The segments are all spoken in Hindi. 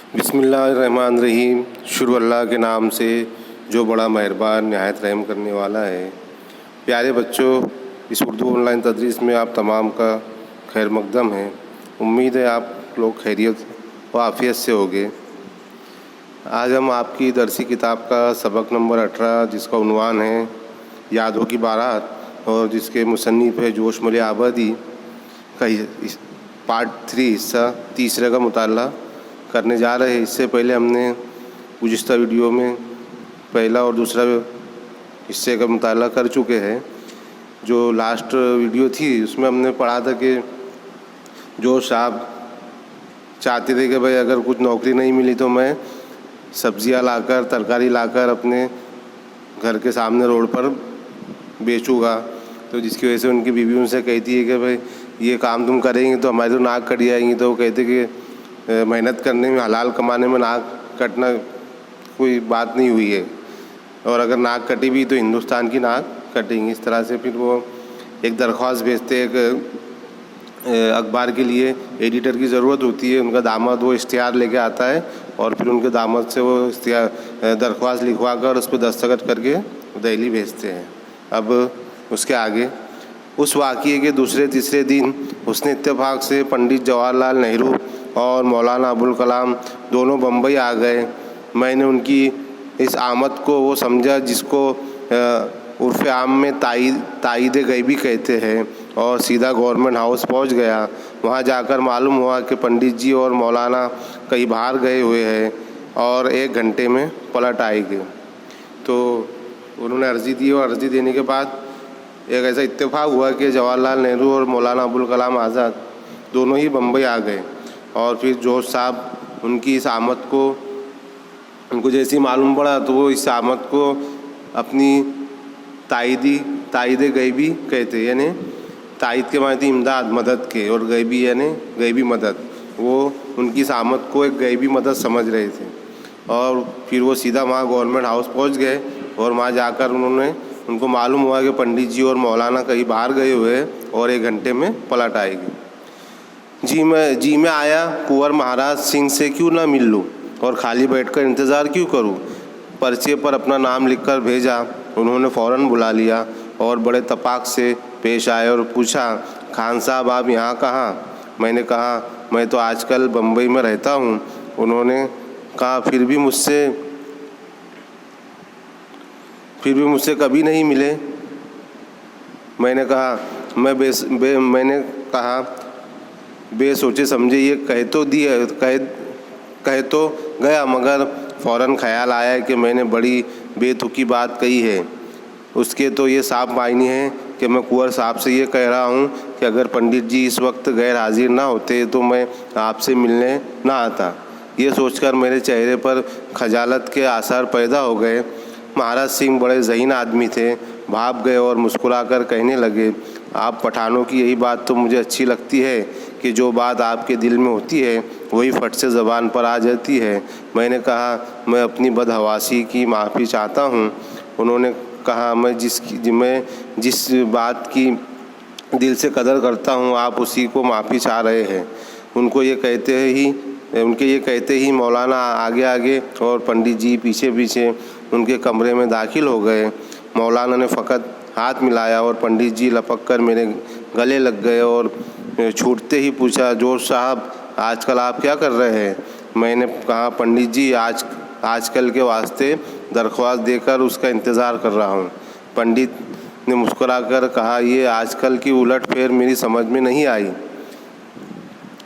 बिस्मिल्लाहिर्रहमानिर्रहीम। शुरू अल्लाह के नाम से जो बड़ा मेहरबान नहायत रहम करने वाला है। प्यारे बच्चों, इस उर्दू ऑनलाइन तदरीस में आप तमाम का खैर मकदम है। उम्मीद है आप लोग खैरियत व आफ़ियत से होंगे। आज हम आपकी दरसी किताब का सबक नंबर 18 जिसका उन्वान है यादों की बारात और जिसके मुसन्निफ़ है जोशमल आबादी का पार्ट 3 हिस्सा तीसरे का मुताला करने जा रहे हैं। इससे पहले हमने गुज़िश्ता वीडियो में पहला और दूसरा हिस्से का मुताला कर चुके हैं। जो लास्ट वीडियो थी उसमें हमने पढ़ा था कि जो साहब चाहते थे कि भाई अगर कुछ नौकरी नहीं मिली तो मैं सब्जियां लाकर तरकारी लाकर अपने घर के सामने रोड पर बेचूँगा। तो जिसकी वजह से उनकी बीवी उनसे कहती है कि भाई ये काम तुम करेंगे तो हमारी तो नाक कट जाएंगी। तो वो कहते कि मेहनत करने में हलाल कमाने में नाक कटना कोई बात नहीं हुई है, और अगर नाक कटी भी तो हिंदुस्तान की नाक कटेंगी। इस तरह से फिर वो एक दरख्वास्त भेजते हैं। एक अखबार के लिए एडिटर की ज़रूरत होती है। उनका दामाद वो इश्तिहार लेके आता है और फिर उनके दामाद से वो दरख्वास्त लिखवा कर उस पर दस्तखत करके दिल्ली भेजते हैं। अब उसके आगे उस वाक़ये के दूसरे तीसरे दिन हुस्न इत्तेफाक से पंडित जवाहरलाल नेहरू और मौलाना अबुल कलाम दोनों बम्बई आ गए। मैंने उनकी इस आमद को वो समझा जिसको उर्फ़ आम में ताईद गैबी कहते हैं, और सीधा गवर्नमेंट हाउस पहुंच गया। वहां जाकर मालूम हुआ कि पंडित जी और मौलाना कहीं बाहर गए हुए हैं और 1 घंटे में पलट आएंगे। तो उन्होंने अर्ज़ी दी और अर्ज़ी देने के बाद एक ऐसा इत्तेफाक हुआ कि जवाहरलाल नेहरू और मौलाना अबुल कलाम आज़ाद दोनों ही बम्बई आ गए। और फिर जोश साहब उनकी इस आमद को उनको जैसी मालूम पड़ा तो वो इस आमद को अपनी ताईद गैबी कहते, यानी ताईद के मायने इमदाद मदद के, और गैबी यानी गैबी मदद। वो उनकी इस आमद को एक गैबी मदद समझ रहे थे। और फिर वो सीधा वहाँ गवर्नमेंट हाउस पहुँच गए और वहाँ जाकर उनको मालूम हुआ कि पंडित जी और मौलाना कहीं बाहर गए हुए हैं और 1 घंटे में पलट आएंगे। जी मैं आया कुंवर महाराज सिंह से क्यों ना मिल लूँ और खाली बैठकर इंतज़ार क्यों करूँ। पर्चे पर अपना नाम लिखकर भेजा। उन्होंने फ़ौरन बुला लिया और बड़े तपाक से पेश आए और पूछा, खान साहब आप यहाँ कहाँ। मैंने कहा मैं तो आजकल बम्बई में रहता हूँ। उन्होंने कहा फिर भी मुझसे कभी नहीं मिले। मैंने कहा मैंने कहा बे सोचे समझे ये कह तो गया, मगर फ़ौरन ख्याल आया कि मैंने बड़ी बेतुकी बात कही है। उसके तो ये साफ मायने हैं कि मैं कुंवर साहब से ये कह रहा हूँ कि अगर पंडित जी इस वक्त गैर हाजिर ना होते तो मैं आपसे मिलने ना आता। ये सोचकर मेरे चेहरे पर खजालत के आसार पैदा हो गए। महाराज सिंह बड़े ज़हीन आदमी थे, भाप गए और मुस्कुराकर कहने लगे, आप पठानों की यही बात तो मुझे अच्छी लगती है कि जो बात आपके दिल में होती है वही फट से ज़बान पर आ जाती है। मैंने कहा मैं अपनी बदहवासी की माफ़ी चाहता हूँ। उन्होंने कहा मैं जिस बात की दिल से कदर करता हूँ आप उसी को माफ़ी चाह रहे हैं। उनके ये कहते ही मौलाना आगे और पंडित जी पीछे पीछे उनके कमरे में दाखिल हो गए। मौलाना ने फ़कत हाथ मिलाया और पंडित जी लपक कर मेरे गले लग गए और छूटते ही पूछा, जोश साहब आजकल आप क्या कर रहे हैं। मैंने कहा पंडित जी आजकल के वास्ते दरख्वास्त देकर उसका इंतज़ार कर रहा हूँ। पंडित ने मुस्कुराकर कहा, ये आजकल की उलट फेर मेरी समझ में नहीं आई।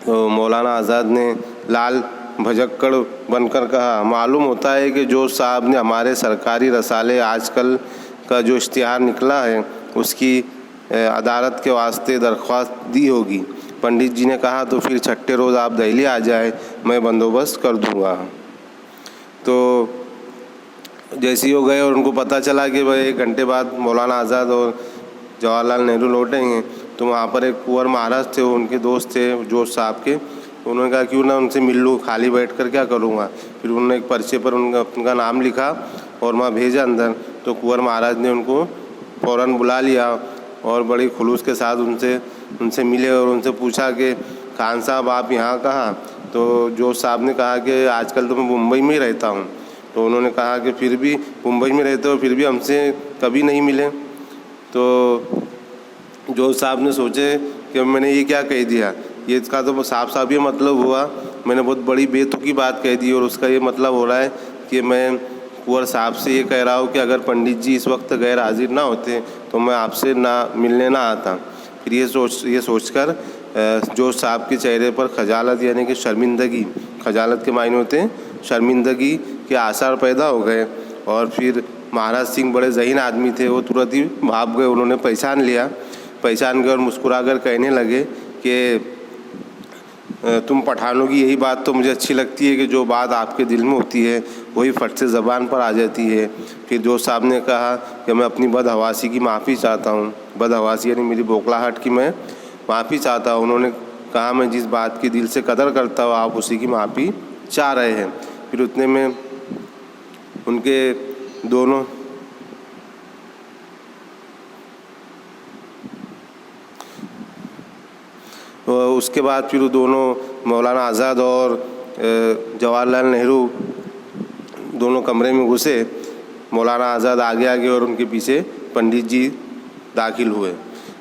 तो मौलाना आज़ाद ने लाल भजक्कड़ बनकर कहा, मालूम होता है कि जोश साहब ने हमारे सरकारी रसाले आजकल का जो इश्तिहार निकला है उसकी अदालत के वास्ते दरख्वास्त दी होगी। पंडित जी ने कहा तो फिर छठे रोज़ आप दिल्ली आ जाए, मैं बंदोबस्त कर दूंगा। तो जैसे ही हो गए और उनको पता चला कि भाई 1 घंटे बाद मौलाना आज़ाद और जवाहरलाल नेहरू लौटेंगे, तो वहाँ पर एक कुंवर महाराज थे, उनके दोस्त थे जोश साहब के। उन्होंने कहा क्यों ना उनसे मिल लूँ, खाली बैठ कर क्या करूँगा। फिर उन्होंने एक पर्चे पर उनका नाम लिखा और वहाँ भेजा अंदर। तो कुंवर महाराज ने उनको फ़ौरन बुला लिया और बड़ी खुलूस के साथ उनसे मिले और उनसे पूछा कि खान साहब आप यहाँ कहाँ। तो जोश साहब ने कहा कि आजकल तो मैं मुंबई में ही रहता हूँ। तो उन्होंने कहा कि फिर भी मुंबई में रहते हो, फिर भी हमसे कभी नहीं मिले। तो जोश साहब ने सोचे कि मैंने ये क्या कह दिया, ये इसका तो साफ साफ ये मतलब हुआ, मैंने बहुत बड़ी बेतुकी बात कह दी और उसका ये मतलब हो रहा है कि मैं कुंवर साहब से ये कह रहा हूँ कि अगर पंडित जी इस वक्त गैर हाजिर ना होते तो मैं आपसे ना मिलने ना आता। फिर ये सोचकर जोश साहब के चेहरे पर खजालत यानी कि शर्मिंदगी, खजालत के मायने होते हैं शर्मिंदगी के आसार पैदा हो गए। और फिर महाराज सिंह बड़े ज़हीन आदमी थे, वो तुरंत ही भाग गए। उन्होंने पहचान गए और मुस्कुराकर कहने लगे कि तुम पठानों की यही बात तो मुझे अच्छी लगती है कि जो बात आपके दिल में होती है वही फट से ज़बान पर आ जाती है। फिर जोश साहब ने कहा कि मैं अपनी बदहवासी की माफ़ी चाहता हूँ, बदहवासी यानी मेरी बौखलाहट की मैं माफ़ी चाहता हूँ। उन्होंने कहा मैं जिस बात की दिल से कदर करता हूँ आप उसी की माफ़ी चाह रहे हैं। फिर उतने में उनके दोनों उसके बाद फिर वो दोनों मौलाना आज़ाद और जवाहरलाल नेहरू दोनों कमरे में घुसे। मौलाना आज़ाद आगे आगे और उनके पीछे पंडित जी दाखिल हुए।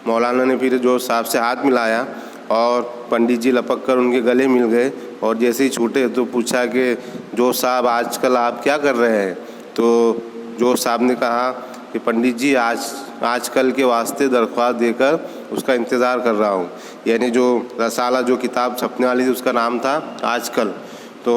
मौलाना ने फिर जोश साहब से हाथ मिलाया और पंडित जी लपक कर उनके गले मिल गए और जैसे ही छूटे तो पूछा कि जोश साहब आजकल आप क्या कर रहे हैं। तो जोश साहब ने कहा कि पंडित जी आजकल के वास्ते दरख्वास्त देकर उसका इंतज़ार कर रहा हूँ। यानी जो रसाला जो किताब छपने वाली थी उसका नाम था आजकल। तो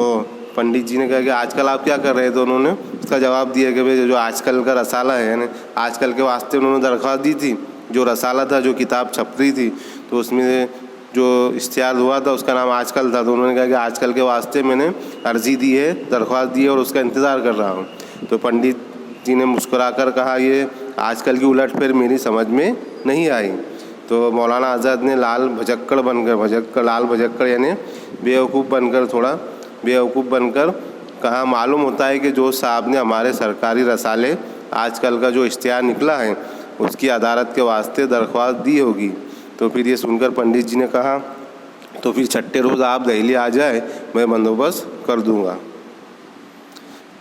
पंडित जी ने कहा कि आजकल आप क्या कर रहे थे। तो उन्होंने उसका जवाब दिया कि भाई जो आजकल का रसाला है, यानी आजकल के वास्ते उन्होंने दरख्वास्त दी थी। जो रसाला था, जो किताब छप रही थी, तो उसमें जो इश्तिहार हुआ था उसका नाम आजकल था। तो उन्होंने कहा कि आजकल के वास्ते मैंने अर्ज़ी दी है, दरख्वास्त दी है और उसका इंतज़ार कर रहा हूँ। तो पंडित जी ने मुस्कुराकर कहा ये आजकल की उलटफेर मेरी समझ में नहीं आई। तो मौलाना आज़ाद ने लाल भजक्कड़ यानी बेवकूफ़ बनकर कहा मालूम होता है कि जोश साहब ने हमारे सरकारी रसाले आजकल का जो इश्तिहार निकला है उसकी अदालत के वास्ते दरख्वास्त दी होगी। तो फिर ये सुनकर पंडित जी ने कहा तो फिर छठे रोज़ आप दिल्ली आ जाए, मैं बंदोबस्त कर दूंगा।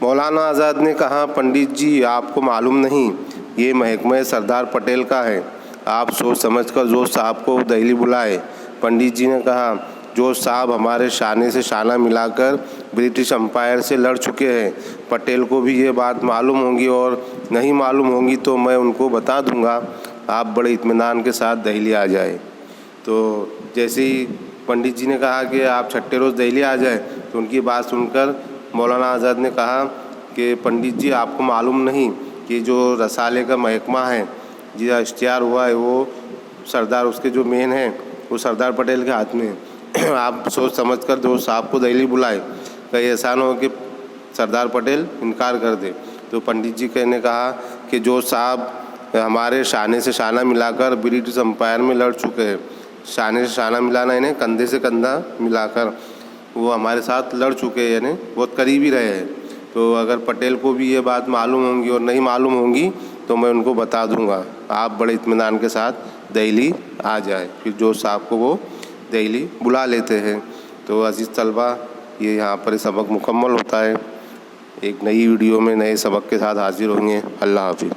मौलाना आज़ाद ने कहा पंडित जी आपको मालूम नहीं, ये महकमा सरदार पटेल का है, आप सोच समझकर जोश साहब को दिल्ली बुलाए। पंडित जी ने कहा जोश साहब हमारे शाने से शाना मिलाकर ब्रिटिश एम्पायर से लड़ चुके हैं। पटेल को भी ये बात मालूम होगी और नहीं मालूम होगी तो मैं उनको बता दूंगा, आप बड़े इत्मीनान के साथ दिल्ली आ जाए। तो जैसे ही पंडित जी ने कहा कि आप छठे रोज़ दिल्ली आ जाए, तो उनकी बात सुनकर मौलाना आज़ाद ने कहा कि पंडित जी आपको मालूम नहीं कि जो रसाले का महकमा है, जिसका इश्तिहार हुआ है, वो सरदार उसके जो मेन हैं वो सरदार पटेल के हाथ में है। आप सोच समझ कर जोश साहब को दिल्ली बुलाए, कहीं ऐसा ना हो कि सरदार पटेल इनकार कर दे। तो पंडित जी ने कहा कि जोश साहब हमारे शाने से शाना मिलाकर ब्रिटिश एम्पायर में लड़ चुके हैं। शाने से शाना मिलाना यानी कंधे से कंधा मिलाकर वो हमारे साथ लड़ चुके हैं, यानी बहुत करीब ही रहे हैं। तो अगर पटेल को भी ये बात मालूम होंगी और नहीं मालूम होंगी तो मैं उनको बता दूंगा, आप बड़े इत्मीनान के साथ दिल्ली आ जाए। फिर जोश साहब को वो दिल्ली बुला लेते हैं। तो अजीज़ तलबा, ये यहाँ पर सबक मुकम्मल होता है। एक नई वीडियो में नए सबक के साथ हाजिर होंगे। अल्लाह हाफिज़।